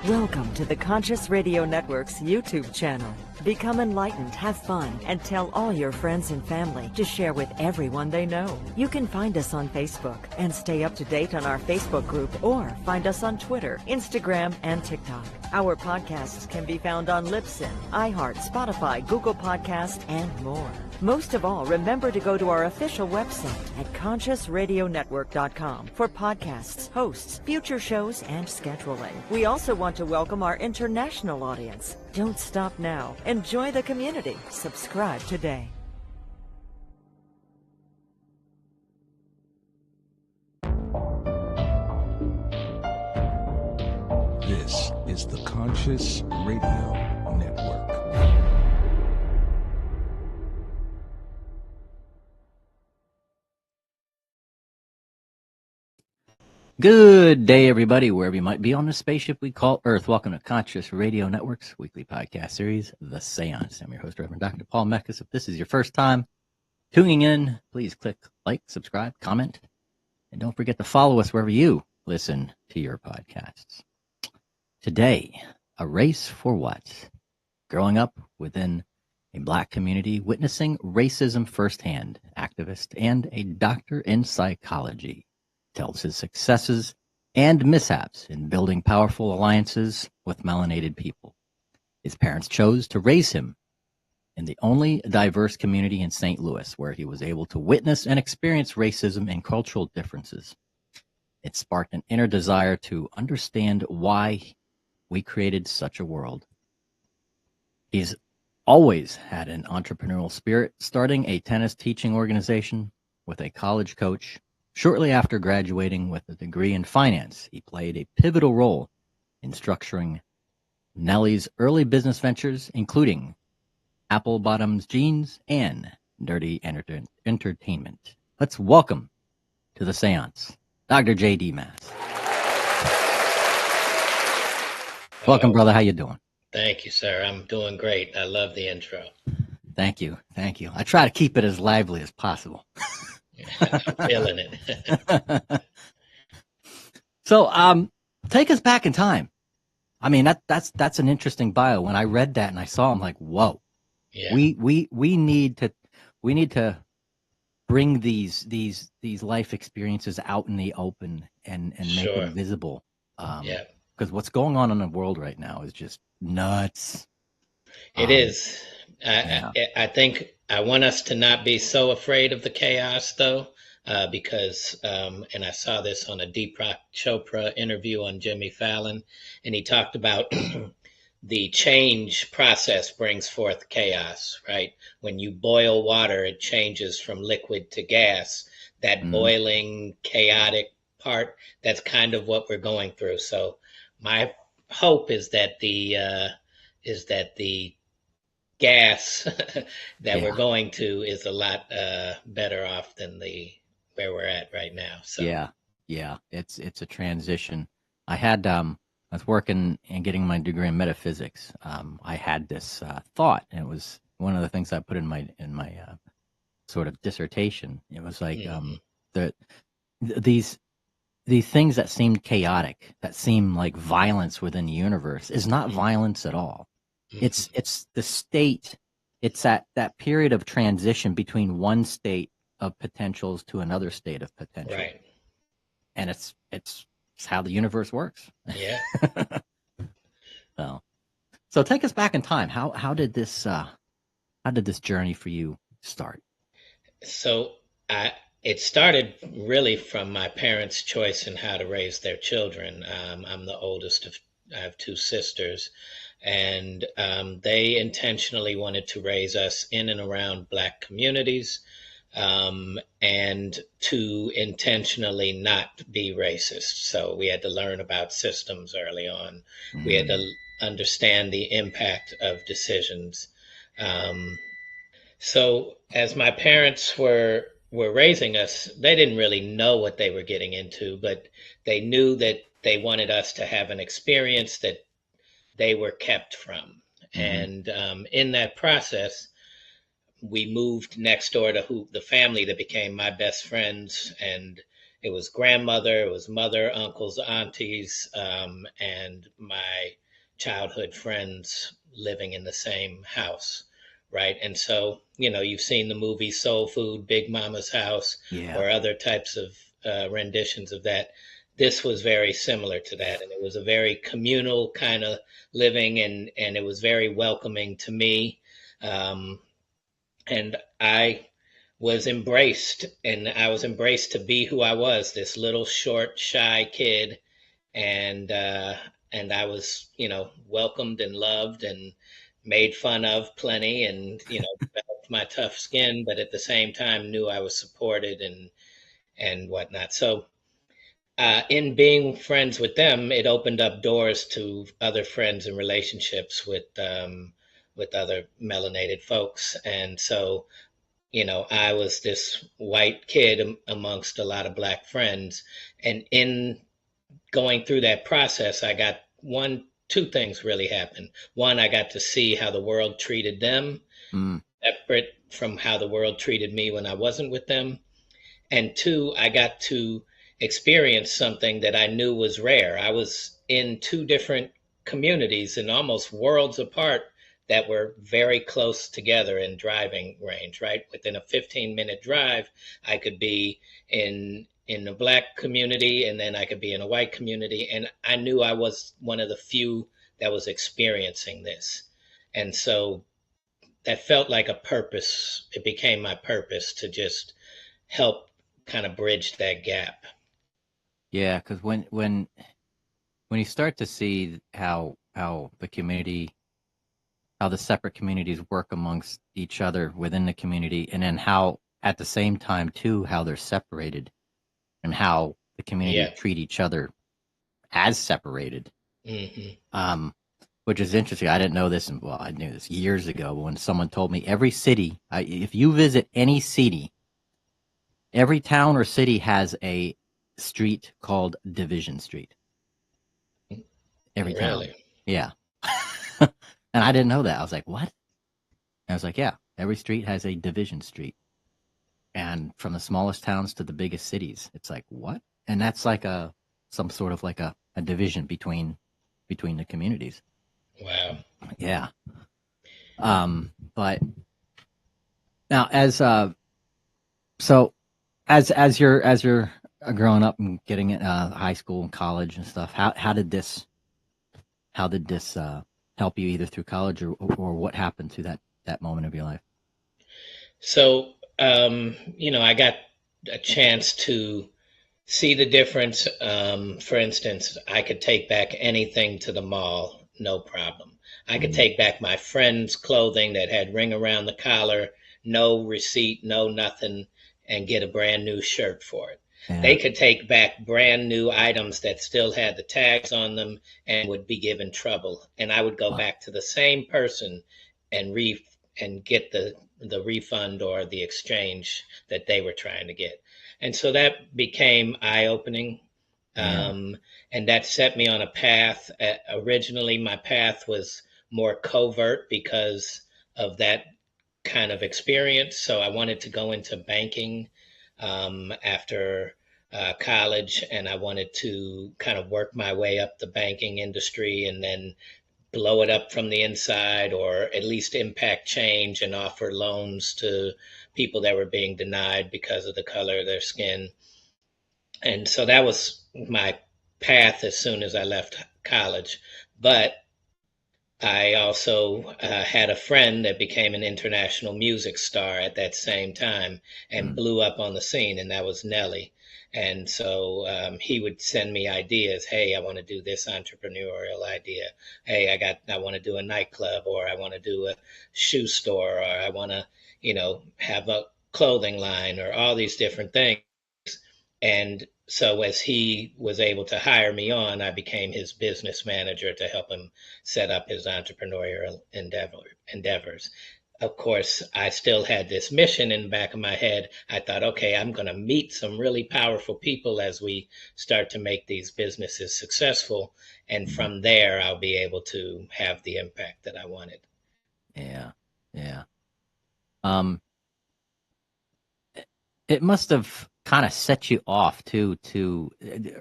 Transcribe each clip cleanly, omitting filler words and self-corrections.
Welcome to the Conscious Radio Network's YouTube channel. Become enlightened, have fun, and tell all your friends and family to share with everyone they know. You can find us on Facebook and stay up to date on our Facebook group, or find us on Twitter, Instagram, and TikTok. Our podcasts can be found on Libsyn, iHeart, Spotify, Google Podcast, and more. Most of all, remember to go to our official website at consciousradionetwork.com for podcasts, hosts, future shows, and scheduling. We also want to welcome our international audience. Don't stop now. Enjoy the community. Subscribe today. This is the Conscious Radio Network. Good day, everybody, wherever you might be on the spaceship we call Earth. Welcome to Conscious Radio Network's weekly podcast series, The Seance. I'm your host, Reverend Dr. Paul Mekas. If this is your first time tuning in, please click like, subscribe, comment, and don't forget to follow us wherever you listen to your podcasts. Today, a race for what? Growing up within a Black community, witnessing racism firsthand, activist and a doctor in psychology tells his successes and mishaps in building powerful alliances with melanated people. His parents chose to raise him in the only diverse community in St. Louis, where he was able to witness and experience racism and cultural differences. It sparked an inner desire to understand why we created such a world. He's always had an entrepreneurial spirit, starting a tennis teaching organization with a college coach. Shortly after graduating with a degree in finance, he played a pivotal role in structuring Nelly's early business ventures, including Apple Bottoms Jeans and Dirty Entertainment. Let's welcome to the seance, Dr. J.D. Mass. Welcome, brother. How you doing? Thank you, sir. I'm doing great. I love the intro. Thank you. Thank you. I try to keep it as lively as possible. I'm feeling it. So, take us back in time. I mean, that's an interesting bio. When I read that and I saw, I'm like, whoa. Yeah. We need to bring these life experiences out in the open and make Sure. them visible. Yeah. Because what's going on in the world right now is just nuts. It is. yeah. I think I want us to not be so afraid of the chaos, though, because, and I saw this on a Deepak Chopra interview on Jimmy Fallon, and he talked about the change process brings forth chaos, right? When you boil water, it changes from liquid to gas. That boiling, chaotic part, that's kind of what we're going through. So my hope is that the gas that we're going to is a lot better off than where we're at right now. So yeah, it's a transition. I was working and getting my degree in metaphysics. I had this thought, and it was one of the things I put in my sort of dissertation. It was like these things that seemed chaotic, that seem like violence within the universe, is not violence at all. It's the state. It's that period of transition between one state of potentials to another state of potential. Right. And it's how the universe works. Yeah. So take us back in time. How did this journey for you start? So it started really from my parents' choice in how to raise their children. I'm the oldest I have two sisters, and they intentionally wanted to raise us in and around Black communities, and to intentionally not be racist. So we had to learn about systems early on. We had to understand the impact of decisions. So as my parents were raising us, they didn't really know what they were getting into, but they knew that they wanted us to have an experience that they were kept from. And in that process, we moved next door to the family that became my best friends, and it was grandmother, it was mother, uncles, aunties, and my childhood friends living in the same house, right? And so, you've seen the movie Soul Food, Big Mama's House, Yeah. or other types of renditions of that. This was very similar to that, and it was a very communal kind of living, and it was very welcoming to me. Um, and I was embraced to be who I was, this little short, shy kid, and I was, welcomed and loved and made fun of plenty, and developed my tough skin, but at the same time knew I was supported and whatnot. So in being friends with them, it opened up doors to other friends and relationships with other melanated folks, and so I was this white kid amongst a lot of black friends. And in going through that process, I got two things really happened. One, I got to see how the world treated them, Mm. separate from how the world treated me when I wasn't with them. And two, I got to experience something that I knew was rare. I was in two different communities and almost worlds apart that were very close together in driving range, right? Within a 15-minute drive, I could be in a black community, and then I could be in a white community, and I knew I was one of the few that was experiencing this. And so that felt like a purpose. It became my purpose to just help kind of bridge that gap. Yeah, because when you start to see how the community, how the separate communities work amongst each other within the community, and then how at the same time too how they're separated, and how the community Yeah. treat each other as separated, Hmm. which is interesting. I didn't know this, and well, I knew this years ago when someone told me every city, if you visit any city, every town or city has a street called Division Street. Every town. Really? Yeah. And I didn't know that. I was like, what? And I was like, yeah, every street has a division street. And from the smallest towns to the biggest cities, it's like, what? And that's like some sort of like a division between the communities. Wow. Yeah. But now so as you're growing up and getting in high school and college and stuff, how did this help you either through college or what happened to that moment of your life? So, I got a chance to see the difference. For instance, I could take back anything to the mall, no problem. I could Mm. take back my friend's clothing that had ring around the collar, no receipt, no nothing, and get a brand new shirt for it. Yeah. They could take back brand new items that still had the tags on them and would be given trouble. And I would go Wow. back to the same person and get the refund or the exchange that they were trying to get. And so that became eye opening. Yeah. And that set me on a path. Originally, my path was more covert because of that kind of experience. So I wanted to go into banking after college, and I wanted to kind of work my way up the banking industry and then blow it up from the inside, or at least impact change and offer loans to people that were being denied because of the color of their skin. And so that was my path as soon as I left college. But I also had a friend that became an international music star at that same time and Mm. blew up on the scene, and that was Nelly. And so he would send me ideas. Hey, I want to do this entrepreneurial idea. Hey, I want to do a nightclub, or I want to do a shoe store, or I want to, have a clothing line, or all these different things. And so as he was able to hire me on, I became his business manager to help him set up his entrepreneurial endeavors. Of course, I still had this mission in the back of my head. I thought, okay, I'm going to meet some really powerful people as we start to make these businesses successful. And Mhm. from there, I'll be able to have the impact that I wanted. Yeah. Yeah. Um, it must have. kind of set you off to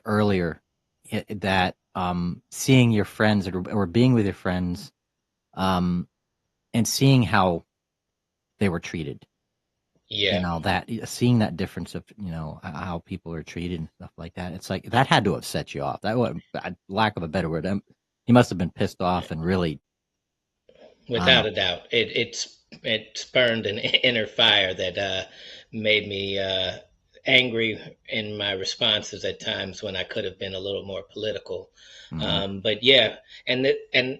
earlier that seeing your friends or being with your friends and seeing how they were treated. Yeah. That seeing that difference of how people are treated and stuff like that. It's like that had to have set you off. That was, lack of a better word, you must have been pissed off and really, I don't Without know. a doubt, it spurned an inner fire that made me angry in my responses at times when I could have been a little more political. Hmm. But yeah, and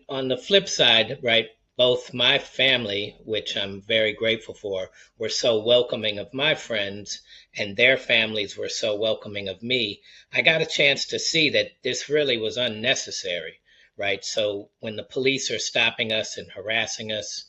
on the flip side, right? Both my family, which I'm very grateful for, were so welcoming of my friends, and their families were so welcoming of me. I got a chance to see that this really was unnecessary, right? So when the police are stopping us and harassing us,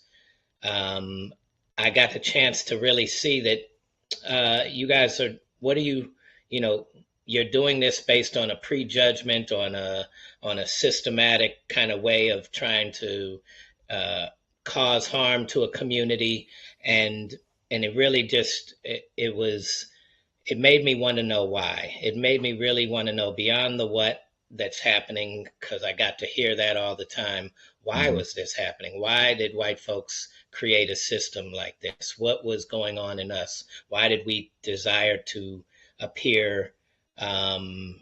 um, I got the chance to really see that you guys are, what are you know, you're doing this based on a prejudgment, on a systematic kind of way of trying to uh, cause harm to a community, and it really just it made me want to know why. It made me really want to know beyond the what that's happening, because I got to hear that all the time. Why Hmm. was this happening? Why did white folks create a system like this? What was going on in us? Why did we desire to appear, um,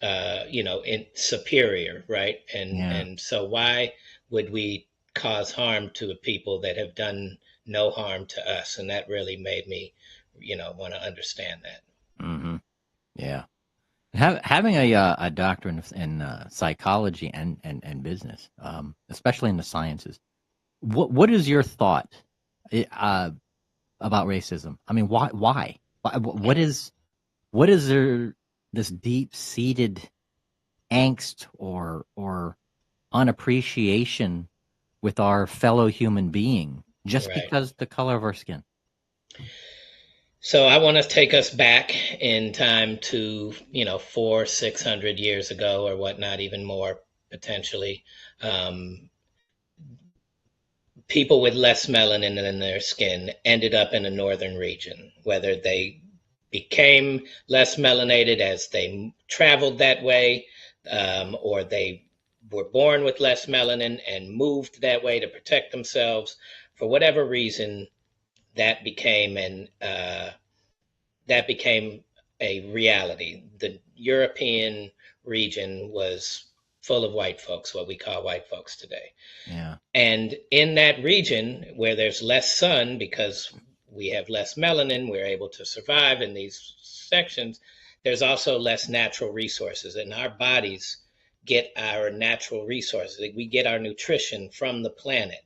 in superior, right? Yeah. And so why would we cause harm to people that have done no harm to us? And that really made me, want to understand that. Hmm. Yeah. Having a doctor in psychology and business, especially in the sciences, what is your thought uh, about racism? I mean, why? What is there this deep seated angst or unappreciation with our fellow human being just Right. because the color of our skin? So I want to take us back in time to, 600 years ago or whatnot, even more potentially. Um, People with less melanin in their skin ended up in a northern region, whether they became less melanated as they traveled that way, or they were born with less melanin and moved that way to protect themselves. For whatever reason, that became an that became a reality. The European region was full of white folks, what we call white folks today. Yeah. And in that region where there's less sun, because we have less melanin, we're able to survive in these sections. There's also less natural resources, and our bodies get our natural resources. We get our nutrition from the planet.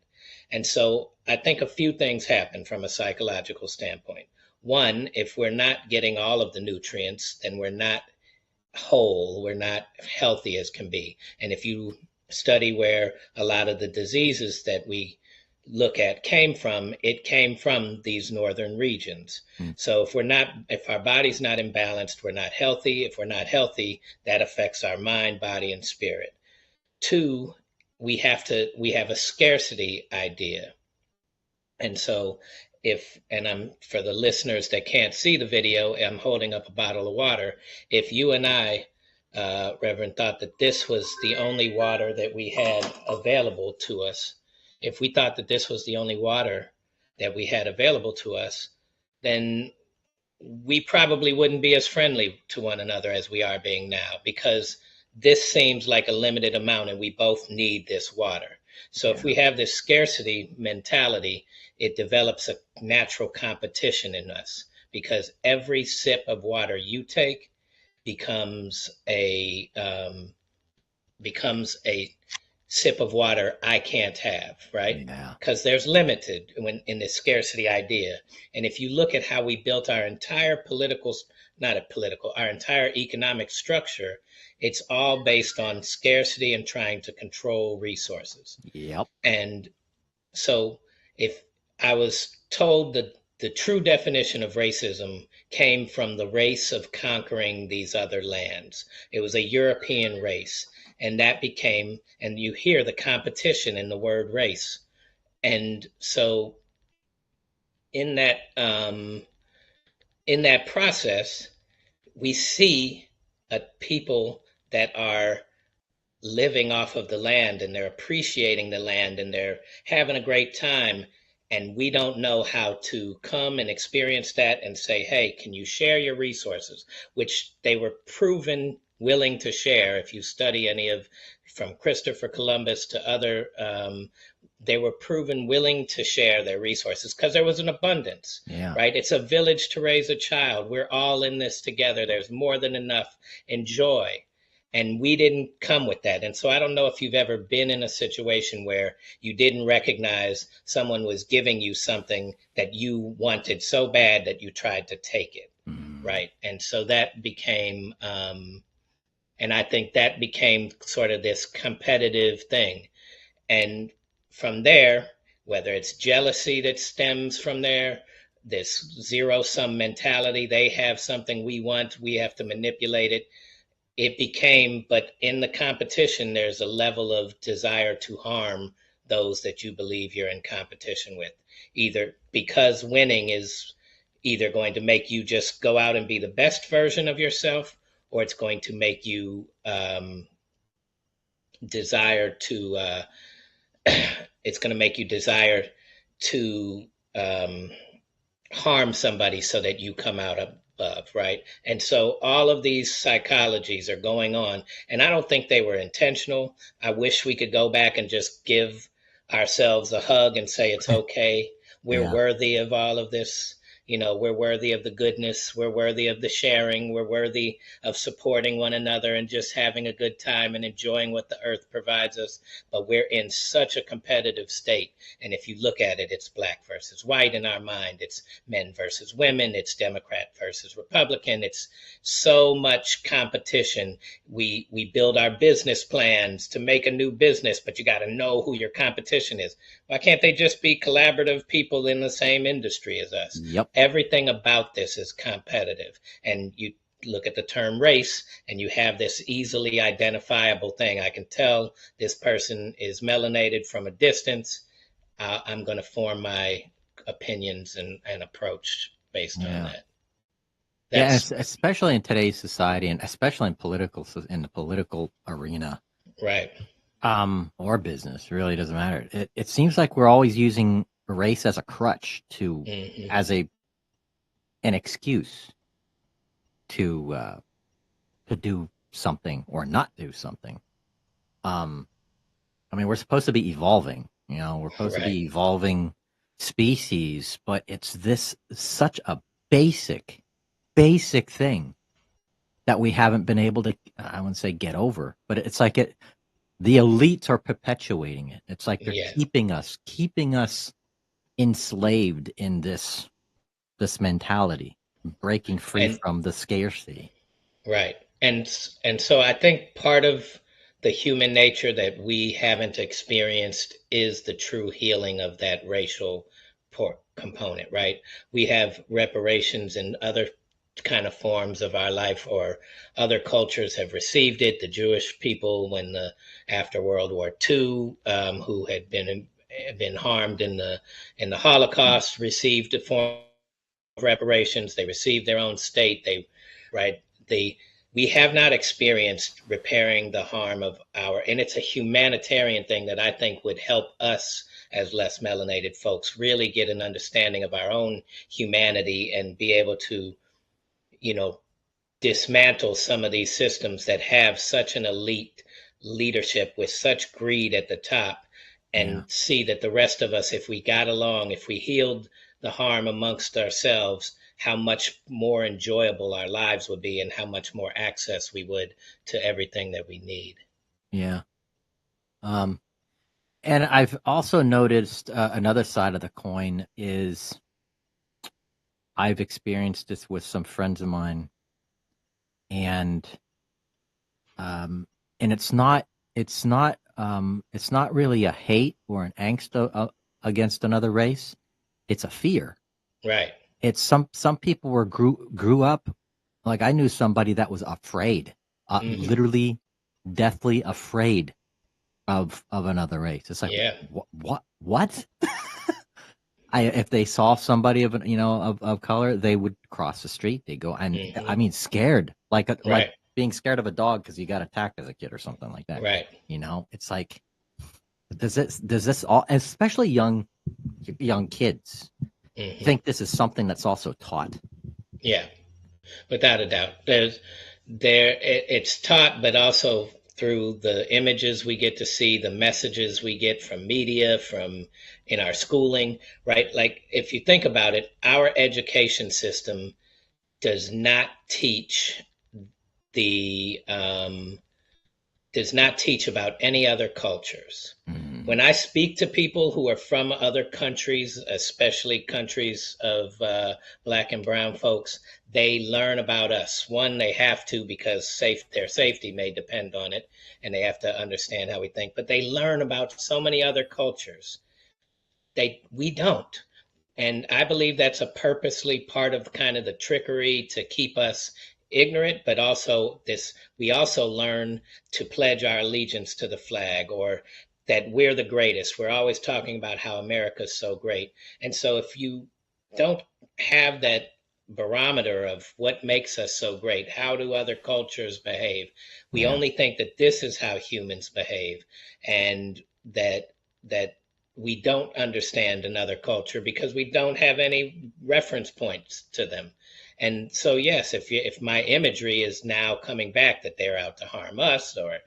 And so I think a few things happen from a psychological standpoint. One, if we're not getting all of the nutrients, then we're not whole, we're not healthy as can be. And if you study where a lot of the diseases that we look at came from, it came from these northern regions. Mm. So if our body's not imbalanced, we're not healthy. If we're not healthy, that affects our mind, body, and spirit. Two, we have a scarcity idea. And so and I'm, for the listeners that can't see the video, I'm holding up a bottle of water. If you and I, Reverend, thought that this was the only water that we had available to us, if we thought that this was the only water that we had available to us, then we probably wouldn't be as friendly to one another as we are being now, because this seems like a limited amount and we both need this water. So if Yeah. we have this scarcity mentality, it develops a natural competition in us, because every sip of water you take becomes a sip of water I can't have, right? Yeah. Because there's limited when in this scarcity idea. And if you look at how we built our entire not a political, our entire economic structure, it's all based on scarcity and trying to control resources. Yep. And so if I was told that the true definition of racism came from the race of conquering these other lands, it was a European race. And that became, and you hear the competition in the word race. And so in that in that process, we see people that are living off of the land, and they're appreciating the land, and they're having a great time, and we don't know how to come and experience that and say, hey, can you share your resources, which they were proven willing to share. If you study any of, from Christopher Columbus to other, they were proven willing to share their resources because there was an abundance. Yeah. Right? It's a village to raise a child. We're all in this together. There's more than enough. Enjoy. And we didn't come with that. And so I don't know if you've ever been in a situation where you didn't recognize someone was giving you something that you wanted so bad that you tried to take it. Right? And so that became, and I think that became sort of this competitive thing. And from there, whether it's jealousy that stems from there, this zero sum mentality, they have something we want, we have to manipulate it. It became, but in the competition, there's a level of desire to harm those that you believe you're in competition with, either because winning is either going to make you just go out and be the best version of yourself, or it's going to make you desire to it's going to make you desire to harm somebody so that you come out above, right? And so all of these psychologies are going on, and I don't think they were intentional. I wish we could go back and just give ourselves a hug and say it's okay. We're worthy of all of this. You know, we're worthy of the goodness. We're worthy of the sharing. We're worthy of supporting one another and just having a good time and enjoying what the earth provides us. But we're in such a competitive state. And if you look at it, it's black versus white in our mind. It's men versus women. It's Democrat versus Republican. It's so much competition. We build our business plans to make a new business, but you got to know who your competition is. Why can't they just be collaborative people in the same industry as us? Yep. Everything about this is competitive. And you look at the term race, and you have this easily identifiable thing. I can tell this person is melanated from a distance. I'm going to form my opinions and approach based on that. That's, especially in today's society, and especially in the political arena, right? Or business, really doesn't matter. It seems like we're always using race as a crutch as an excuse to do something or not do something. I mean, we're supposed to be evolving. You know, we're supposed to be evolving species, but it's such a basic thing that we haven't been able to, I wouldn't say get over, but it's like the elites are perpetuating it. It's like they're keeping us enslaved in this mentality, breaking free from the scarcity. Right. And so I think part of the human nature that we haven't experienced is the true healing of that racial component, right? We have reparations in other kind of forms of our life, or other cultures have received it. The Jewish people, after World War II, who had been harmed in the Holocaust, received a form of reparations. They received their own state. We have not experienced repairing the harm of and it's a humanitarian thing that I think would help us as less melanated folks really get an understanding of our own humanity and be able to, dismantle some of these systems that have such an elite leadership with such greed at the top, and see that the rest of us, if we got along, if we healed the harm amongst ourselves, how much more enjoyable our lives would be and how much more access we would to everything that we need. Yeah. And I've also noticed another side of the coin is I've experienced this with some friends of mine, and it's not really a hate or an angst against another race. It's a fear. Right. It's some people grew up, like I knew somebody that was afraid, literally deathly afraid of another race. It's like, what? if they saw somebody of color, they would cross the street. They go, and I mean, scared, like Right. being scared of a dog because you got attacked as a kid or something like that. Right. It's like, does this all, especially young kids, think this is something that's also taught? Yeah, without a doubt. It's taught, but also through the images we get to see, the messages we get from media, from in our schooling, right? Like if you think about it, our education system does not teach the does not teach about any other cultures. When I speak to people who are from other countries, especially countries of black and brown folks, they learn about us. One, they have to because their safety may depend on it, and they have to understand how we think. But they learn about so many other cultures. We don't. And I believe that's a purposely part of kind of the trickery to keep us ignorant, but also we also learn to pledge our allegiance to the flag, or that we're the greatest. We're always talking about how America's so great. And so if you don't have that barometer of what makes us so great, how do other cultures behave? We only think that this is how humans behave, and that we don't understand another culture because we don't have any reference points to them. And so, yes, if my imagery is now coming back that they're out to harm us, or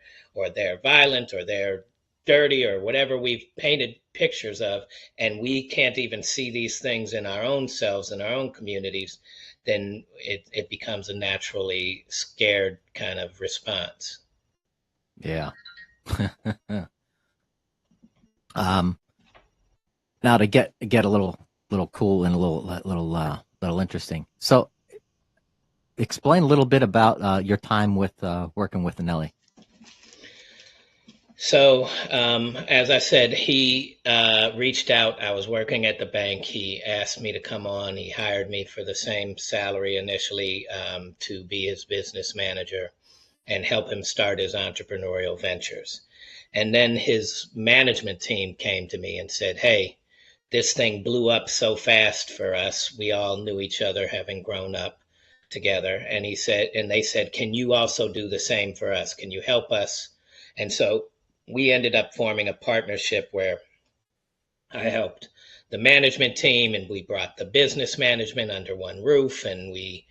they're violent, or they're dirty, or whatever we've painted pictures of, and we can't even see these things in our own selves, in our own communities, then it becomes a naturally scared kind of response. Yeah. Now to get a little cool and a little interesting. So, explain a little bit about your time with working with Nelly. So, as I said, he reached out. I was working at the bank. He asked me to come on. He hired me for the same salary initially, to be his business manager and help him start his entrepreneurial ventures. And then his management team came to me and said, "Hey, this thing blew up so fast for us. We all knew each other having grown up together." And they said, "Can you also do the same for us? Can you help us?" And so we ended up forming a partnership where I helped the management team, and we brought the business management under one roof, and we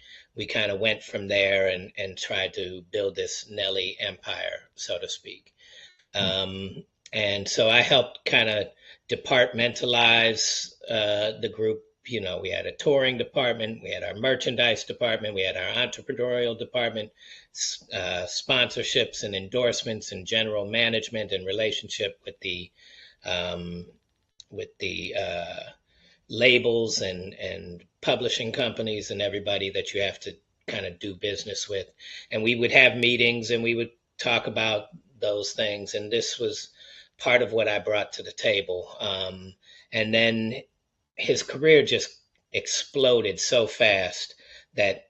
kind of went from there and tried to build this Nelly empire, so to speak. And so I helped kind of departmentalize the group. We had a touring department, we had our merchandise department, we had our entrepreneurial department, sponsorships and endorsements and general management and relationship with the labels and publishing companies and everybody that you have to kind of do business with. And we would have meetings and we would talk about those things. And this was part of what I brought to the table. And then his career just exploded so fast that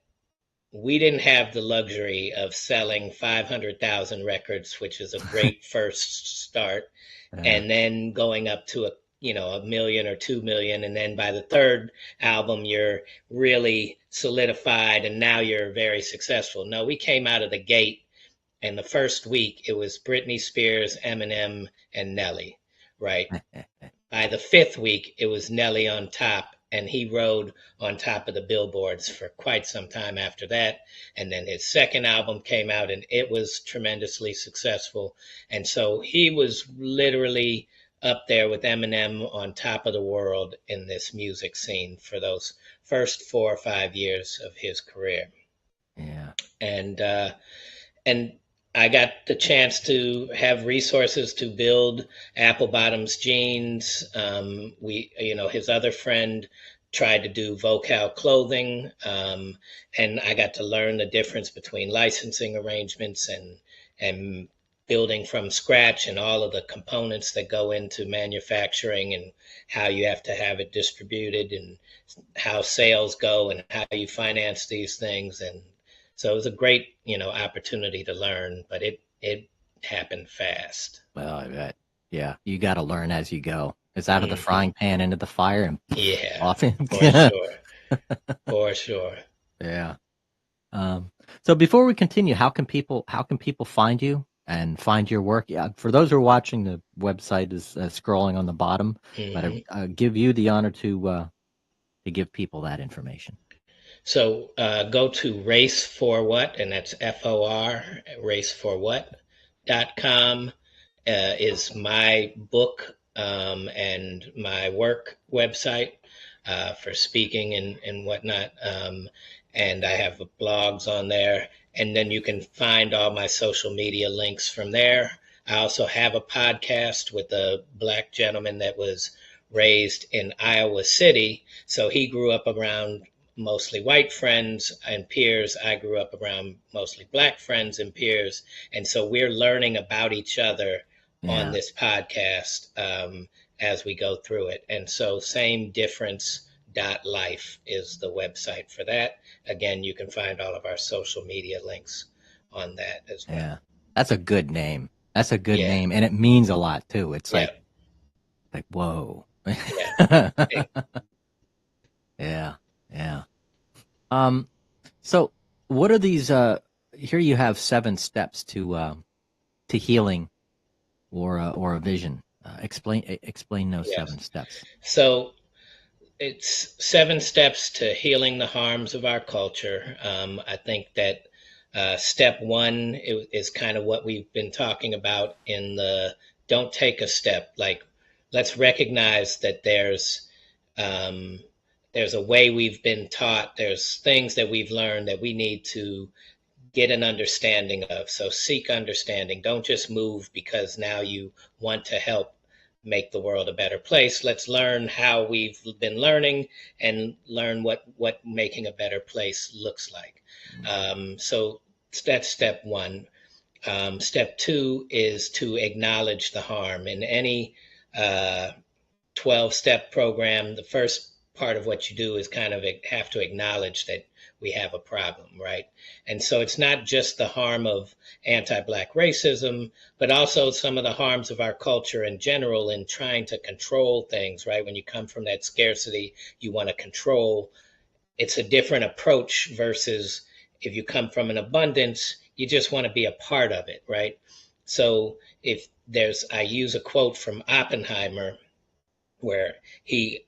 we didn't have the luxury of selling 500,000 records, which is a great first start, and then going up to a million or 2 million. And then by the third album, you're really solidified and now you're very successful. No, we came out of the gate, and the first week it was Britney Spears, Eminem, and Nelly, right? By the fifth week, it was Nelly on top, and he rode on top of the billboards for quite some time after that. And then his second album came out, and it was tremendously successful. And so he was literally up there with Eminem on top of the world in this music scene for those first 4 or 5 years of his career. Yeah. And I got the chance to have resources to build Apple Bottoms jeans. His other friend tried to do Vocal clothing, and I got to learn the difference between licensing arrangements and building from scratch, and all of the components that go into manufacturing, and how you have to have it distributed, and how sales go, and how you finance these things. And so it was a great, opportunity to learn, but it happened fast. Well, I bet. Yeah, you got to learn as you go. It's out of the frying pan into the fire and Yeah, off. for sure. For sure. Yeah. So before we continue, how can people find you and find your work? Yeah, for those who are watching, the website is scrolling on the bottom, but I give you the honor to give people that information. So go to Race for What, and that's FOR, raceforwhat.com is my book and my work website for speaking and whatnot. And I have blogs on there. And then you can find all my social media links from there. I also have a podcast with a Black gentleman that was raised in Iowa City. So he grew up around mostly white friends and peers. I grew up around mostly Black friends and peers. And so we're learning about each other on this podcast as we go through it. And so same difference life is the website for that. Again, you can find all of our social media links on that as well. Yeah, that's a good name. That's a good name, and it means a lot too. It's like whoa. Yeah. Yeah. So what are these? Here you have 7 steps to healing or a vision. Explain those 7 steps. So it's 7 steps to healing the harms of our culture. I think that step 1 is kind of what we've been talking about in the don't take a step. Like, let's recognize that there's a way we've been taught. There's things that we've learned that we need to get an understanding of. So seek understanding. Don't just move because now you want to help make the world a better place. Let's learn how we've been learning and learn what making a better place looks like. So that's step 1. Step 2 is to acknowledge the harm. In any 12-step program, the first part of what you do is kind of have to acknowledge that we have a problem, right? And so it's not just the harm of anti-Black racism, but also some of the harms of our culture in general in trying to control things, right? When you come from that scarcity, you want to control. It's a different approach versus if you come from an abundance, you just want to be a part of it, right? So I use a quote from Oppenheimer where he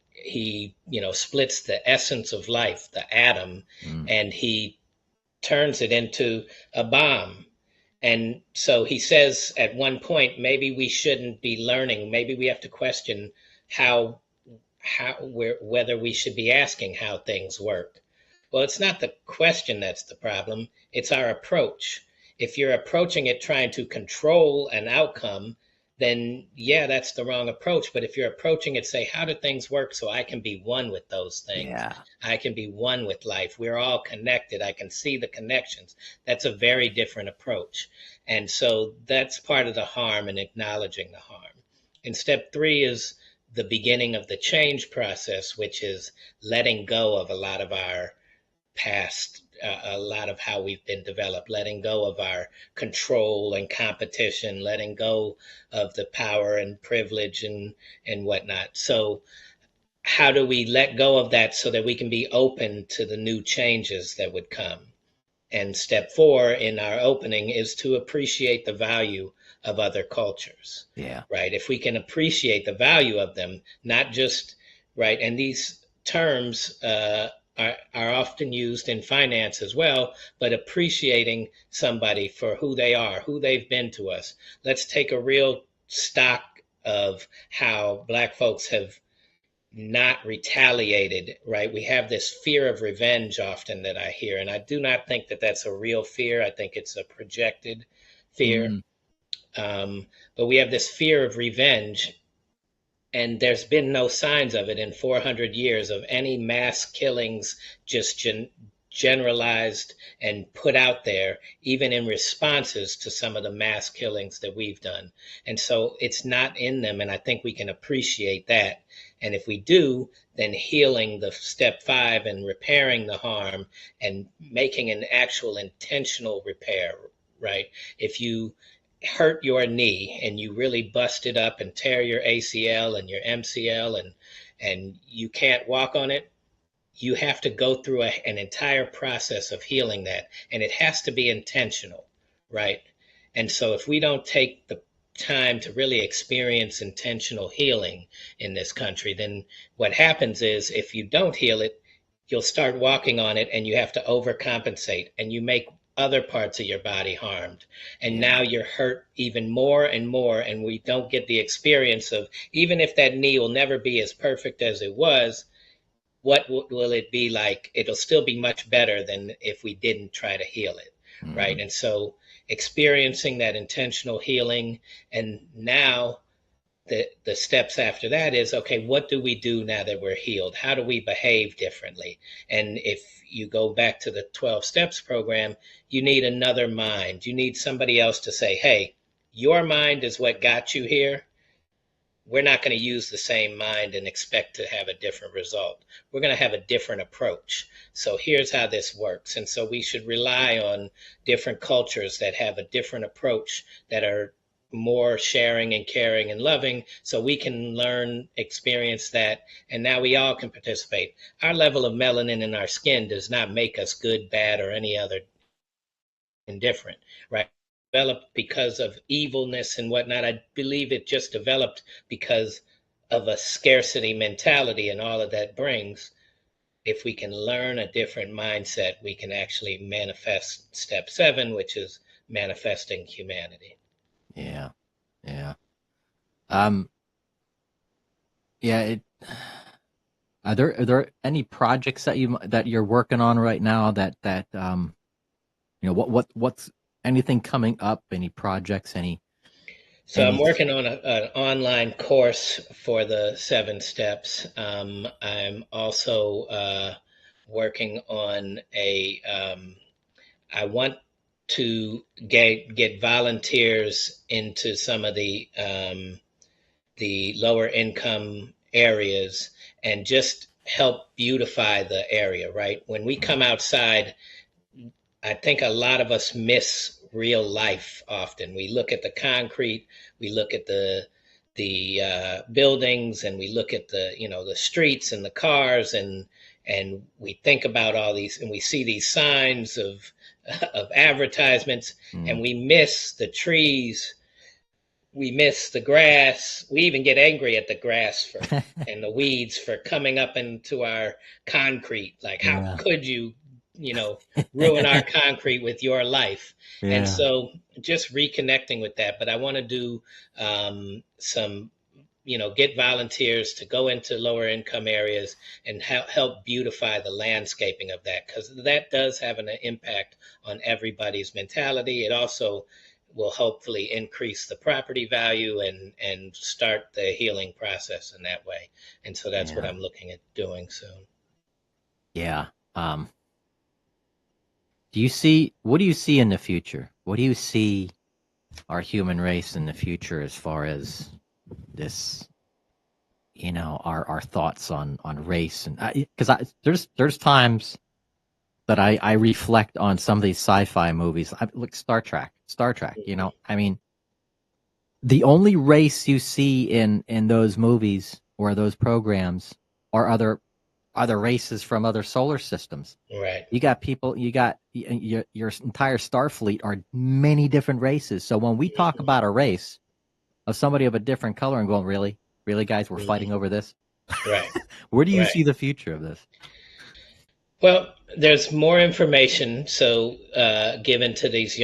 splits the essence of life, the atom, and he turns it into a bomb. And so he says at one point, maybe we shouldn't be learning. Maybe we have to question whether we should be asking how things work. Well, it's not the question that's the problem. It's our approach. If you're approaching it trying to control an outcome, then yeah, that's the wrong approach. But if you're approaching it, say, how do things work so I can be one with those things? Yeah. I can be one with life. We're all connected. I can see the connections. That's a very different approach. And so that's part of the harm and acknowledging the harm. And step 3 is the beginning of the change process, which is letting go of a lot of our past, a lot of how we've been developed, letting go of our control and competition, letting go of the power and privilege and whatnot. So how do we let go of that so that we can be open to the new changes that would come? And step 4 in our opening is to appreciate the value of other cultures. Yeah. Right. If we can appreciate the value of them, not just right. And these terms are often used in finance as well, but appreciating somebody for who they are, who they've been to us. Let's take a real stock of how Black folks have not retaliated, right? We have this fear of revenge often that I hear, and I do not think that that's a real fear. I think it's a projected fear. But we have this fear of revenge, and there's been no signs of it in 400 years of any mass killings just generalized and put out there, even in responses to some of the mass killings that we've done. And so it's not in them, and I think we can appreciate that. And if we do, then healing the step 5 and repairing the harm and making an actual intentional repair, right? If you hurt your knee and you really bust it up and tear your ACL and your MCL and you can't walk on it, you have to go through an entire process of healing that, and it has to be intentional, right? And so if we don't take the time to really experience intentional healing in this country, then what happens is if you don't heal it, you'll start walking on it and you have to overcompensate and you make other parts of your body harmed. And now you're hurt even more and more. And we don't get the experience of, even if that knee will never be as perfect as it was, what will it be like? It'll still be much better than if we didn't try to heal it, right? And so experiencing that intentional healing, and now the steps after that is, okay, what do we do now that we're healed? How do we behave differently? And if you go back to the 12 steps program, you need another mind. You need somebody else to say, hey, your mind is what got you here. We're not going to use the same mind and expect to have a different result. We're going to have a different approach. So here's how this works. And so we should rely on different cultures that have a different approach, that are more sharing and caring and loving, so we can learn, experience that, and now we all can participate. Our level of melanin in our skin does not make us good, bad, or any other indifferent, right? Developed because of evilness and whatnot. I believe it just developed because of a scarcity mentality and all of that brings. If we can learn a different mindset, we can actually manifest step 7, which is manifesting humanity. Yeah. Yeah. Um, yeah. Are there any projects that you're working on right now that what's anything coming up? Any projects? So I'm working on an online course for the 7 steps. I'm also working on I want to get volunteers into some of the lower income areas and just help beautify the area, right? When we come outside, I think a lot of us miss real life often. We look at the concrete, we look at the buildings, and we look at the streets and the cars, and we think about all these, and we see these signs of advertisements, and we miss the trees, we miss the grass. We even get angry at the grass and the weeds for coming up into our concrete. Like, how could you, ruin our concrete with your life? Yeah. And so just reconnecting with that. But I want to do some, get volunteers to go into lower income areas and help beautify the landscaping of that, because that does have an impact on everybody's mentality. It also will hopefully increase the property value and start the healing process in that way. And so that's what I'm looking at doing soon. Yeah. What do you see in the future? What do you see our human race in the future as far as this, our thoughts on race? And because there's times that I reflect on some of these sci-fi movies, like Star Trek, I mean, the only race you see in those movies or those programs are other races from other solar systems. Right. You got people, your entire Starfleet are many different races. So when we talk about a race of somebody of a different color and going, really guys, we're fighting over this. Right. Where do you see the future of this? Well, there's more information given to these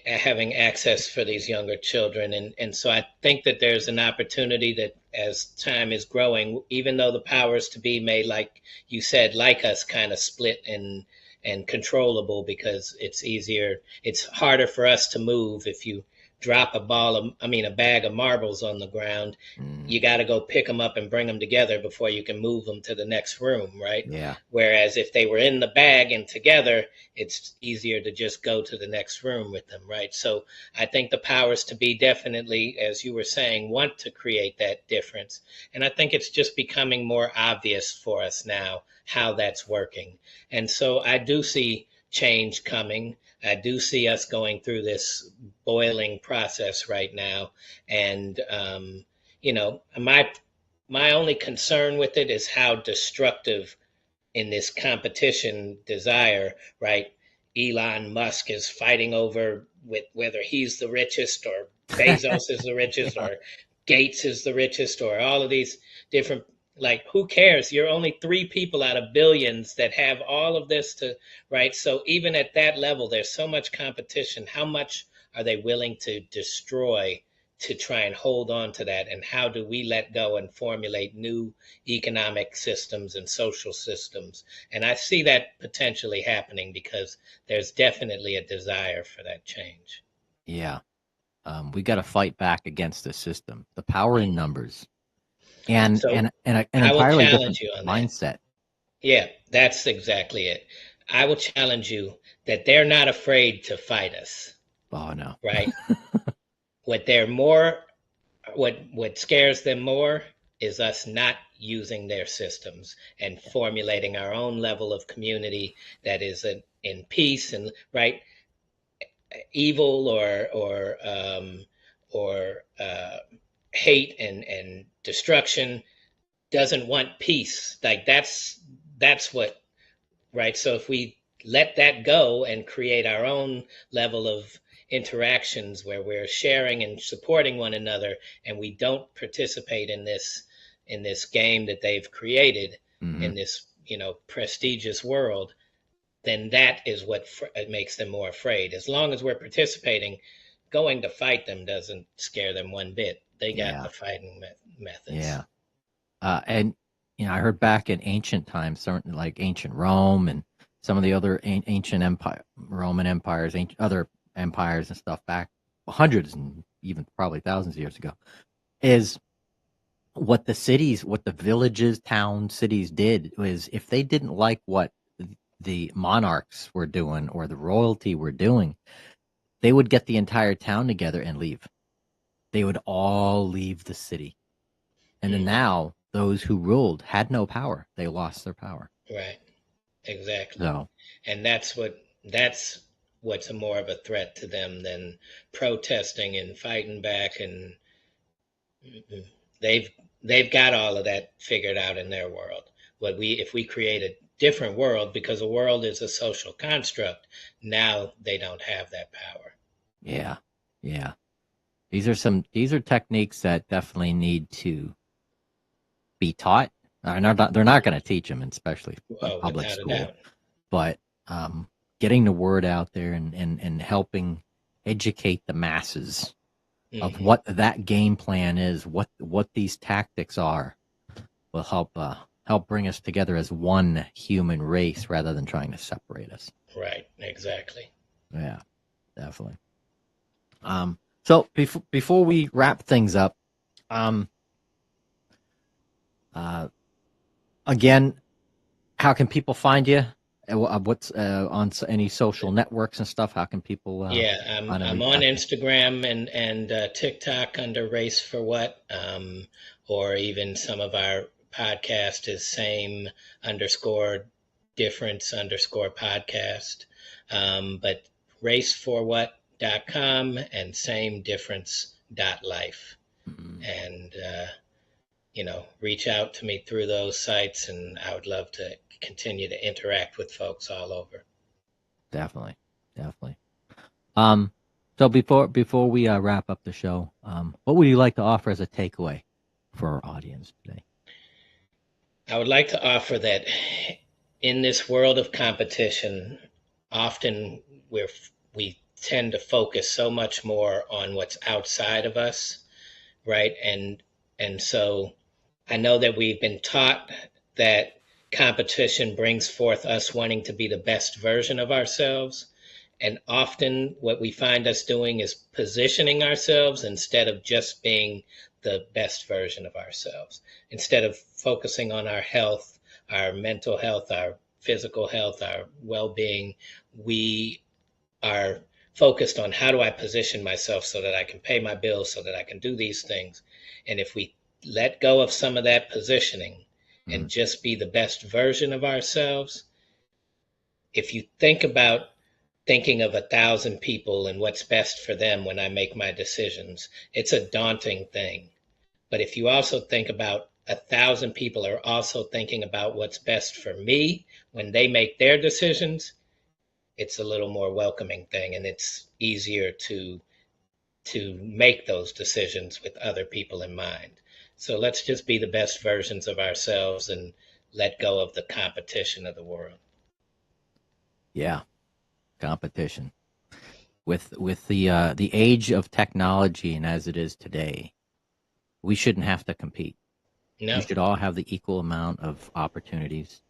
having access for these younger children. And so I think that there's an opportunity that as time is growing, even though the powers to be may, like you said, like us, kind of split and controllable, because it's harder for us to move. If you drop a bag of marbles on the ground, you got to go pick them up and bring them together before you can move them to the next room, right? Yeah. Whereas if they were in the bag and together, it's easier to just go to the next room with them, right? So I think the powers to be definitely, as you were saying, want to create that difference. And I think it's just becoming more obvious for us now how that's working. And so I do see change coming. I do see us going through this boiling process right now, and my only concern with it is how destructive in this competition desire, right? Elon Musk is fighting over with whether he's the richest, or Bezos is the richest, Yeah. or Gates is the richest, or all of these different, like, who cares? You're only three people out of billions that have all of this to, right? So even at that level, there's so much competition. How much are they willing to destroy to try and hold on to that? And how do we let go and formulate new economic systems and social systems? And I see that potentially happening because there's definitely a desire for that change. Yeah. We got to fight back against the system, the power in numbers, and So an I will entirely different challenge you on that. mindset. Yeah, that's exactly it. I will challenge you that they're not afraid to fight us, Oh no. right? What they're more what scares them more is us not using their systems and formulating our own level of community that is in peace, and right, evil or hate and destruction doesn't want peace. Like that's what, right? So if we let that go and create our own level of interactions where we're sharing and supporting one another, and we don't participate in this game that they've created, Mm-hmm. in this prestigious world, then that is what makes them more afraid. As long as we're participating, going to fight them doesn't scare them one bit. They got Yeah. the fighting methods. Yeah. And I heard back in ancient times, certainly like ancient Rome and some of the other ancient Roman empires, other empires and stuff back hundreds and even probably thousands of years ago, is what the villages, towns, cities did was, if they didn't like what the monarchs were doing or the royalty were doing, they would get the entire town together and leave. They would all leave the city. And then now those who ruled had no power. They lost their power. Right. Exactly. So And that's what's more of a threat to them than protesting and fighting back. And they've they've got all of that figured out in their world. What we If we create a different world, because a world is a social construct, now they don't have that power. yeah, yeah. These are techniques that definitely need to be taught. They're not going to teach them, especially public Without a school. doubt. But getting the word out there and helping educate the masses of what that game plan is, what these tactics are, will help bring us together as one human race rather than trying to separate us. Right. Exactly. Yeah, definitely. So before we wrap things up, again, how can people find you? What's on any social networks and stuff? How can people? I'm on Instagram and TikTok under Race for What, or even some of our podcast is same _difference _podcast, but raceforwhat.com and same difference.life, and reach out to me through those sites, and I would love to continue to interact with folks all over. Definitely. So before we wrap up the show, what would you like to offer as a takeaway for our audience today? I would like to offer that in this world of competition, often we tend to focus so much more on what's outside of us, right? And so I know that we've been taught that competition brings forth us wanting to be the best version of ourselves. And often what we find us doing is positioning ourselves instead of just being the best version of ourselves. Instead of focusing on our health, our mental health, our physical health, our well-being, we are focused on how do I position myself so that I can pay my bills, so that I can do these things. And if we let go of some of that positioning and just be the best version of ourselves, if you think about thinking of 1,000 people and what's best for them when I make my decisions, it's a daunting thing. But if you also think about 1,000 people are also thinking about what's best for me when they make their decisions, it's a little more welcoming thing, and it's easier to make those decisions with other people in mind. So let's just be the best versions of ourselves and let go of the competition of the world. Yeah, competition. With the age of technology and as it is today, we shouldn't have to compete. No. We should all have the equal amount of opportunities,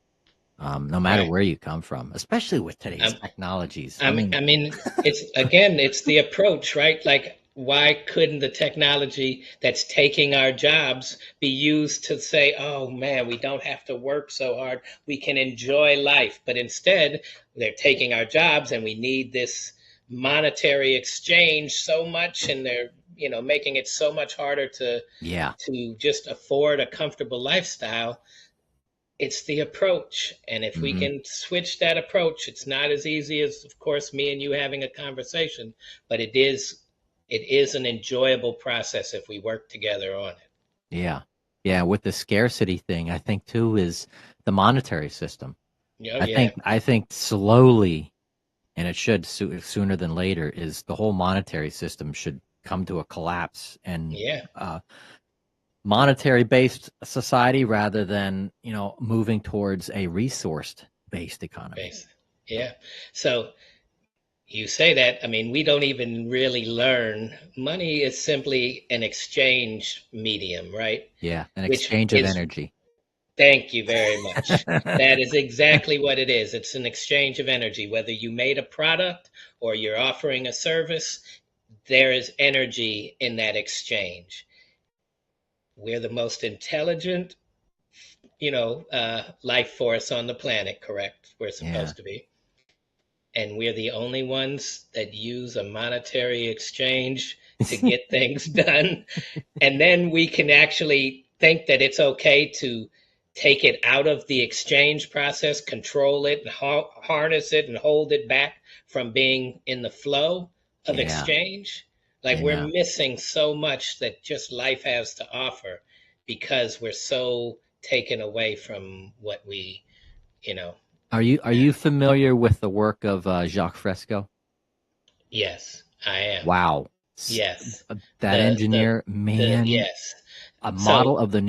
no matter where you come from, especially with today's technologies. I mean, it's the approach, right? Like, why couldn't the technology that's taking our jobs be used to say, oh man, we don't have to work so hard, we can enjoy life? But instead, they're taking our jobs, and we need this monetary exchange so much, and they're making it so much harder to just afford a comfortable lifestyle. It's the approach. And if we can switch that approach, it's not as easy as, of course, me and you having a conversation, but it is an enjoyable process if we work together on it. Yeah. Yeah. With the scarcity thing, I think too is the monetary system. I think slowly, and it should sooner than later, is the whole monetary system should come to a collapse, and monetary based society rather than moving towards a resource based economy. Yeah. So you say that, I mean, we don't even really learn. Money is simply an exchange medium, right? Yeah, an exchange of energy. Thank you very much. That is exactly what it is. It's an exchange of energy. Whether you made a product or you're offering a service, there is energy in that exchange. We're the most intelligent, life force on the planet, correct? We're supposed to be. And we're the only ones that use a monetary exchange to get things done. And then we can actually think that it's okay to take it out of the exchange process, control it, and harness it, and hold it back from being in the flow of exchange. Like, we're missing so much that just life has to offer because we're so taken away from what we, Are you familiar with the work of Jacques Fresco? Yes, I am. Wow. Yes. That engineer, man. Yes. A model of a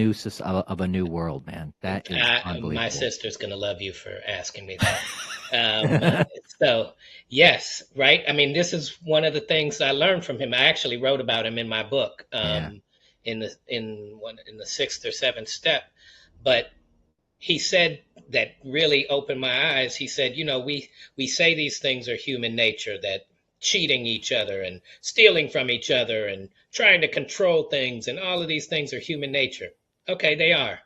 new world, man. That is unbelievable. My sister's gonna love you for asking me that. So yes, right. I mean, this is one of the things I learned from him. I actually wrote about him in my book, in the 6th or 7th step. But he said that really opened my eyes. He said, we say these things are human nature, that cheating each other and stealing from each other and trying to control things, and all of these things are human nature. Okay, they are.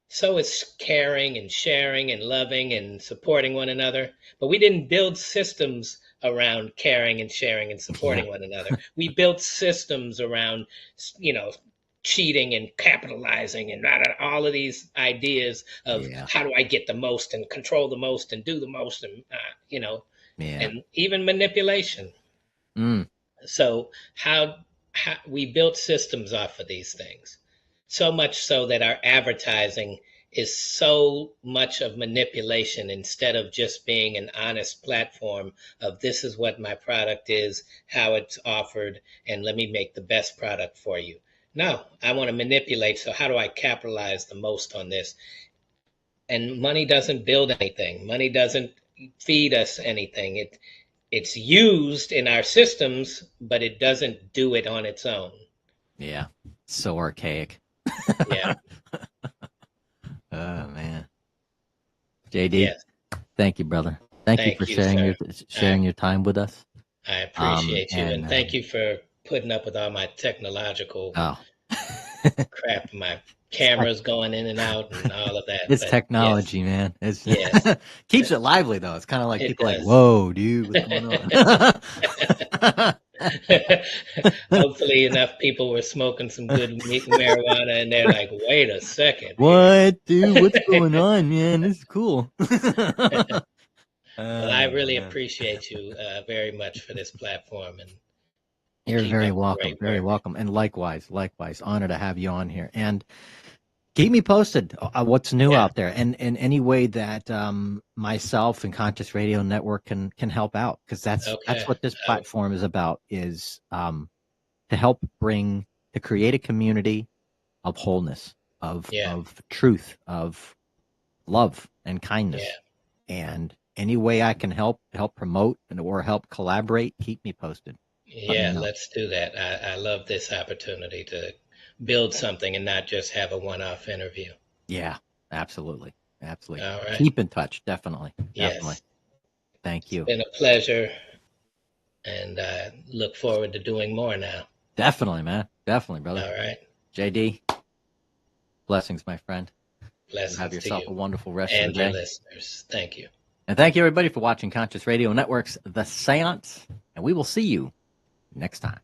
So is caring and sharing and loving and supporting one another. But we didn't build systems around caring and sharing and supporting one another. We built systems around, cheating and capitalizing and all of these ideas of how do I get the most and control the most and do the most, and and even manipulation. So how we built systems off of these things, so much so that our advertising is so much of manipulation instead of just being an honest platform of, this is what my product is, how it's offered, and let me make the best product for you. No, I want to manipulate. So how do I capitalize the most on this? And money doesn't build anything. Money doesn't feed us anything. It's used in our systems, but it doesn't do it on its own. Yeah, so archaic. Yeah. Oh man, JD, thank you, brother. Thank you for sharing your time with us. I appreciate you, and thank you for putting up with all my technological crap. My camera's going in and out and all of that. It's technology, man. It's keeps it lively though. It's kind of like people like, whoa, dude, what's going on? Hopefully enough people were smoking some good marijuana and they're like, wait a second. What, dude? What's going on, man? This is cool. Well, I really Man. appreciate you very much for this platform, and You're keep very up the welcome. great Very work. welcome. And likewise, honor to have you on here. And keep me posted what's new Yeah. out there, and in any way that myself and Conscious Radio Network can help out, because that's Okay. what this platform is about, is to help to create a community of wholeness, Yeah. of truth, of love and Yeah. kindness. And any way I can help promote or help collaborate, keep me posted. Let me Yeah. know. Let's do that. I love this opportunity to build something and not just have a one-off interview. Yeah, absolutely. Absolutely. All right. Keep in touch. Definitely. Definitely. Yes. Thank It's you. been a pleasure, and I look forward to doing more now. Definitely, man. Definitely, brother. All right. JD, blessings, my friend. You have Blessings to yourself you a wonderful rest of the and your day. listeners. Thank you. And thank you, everybody, for watching Conscious Radio Network's The Seance. And we will see you next time.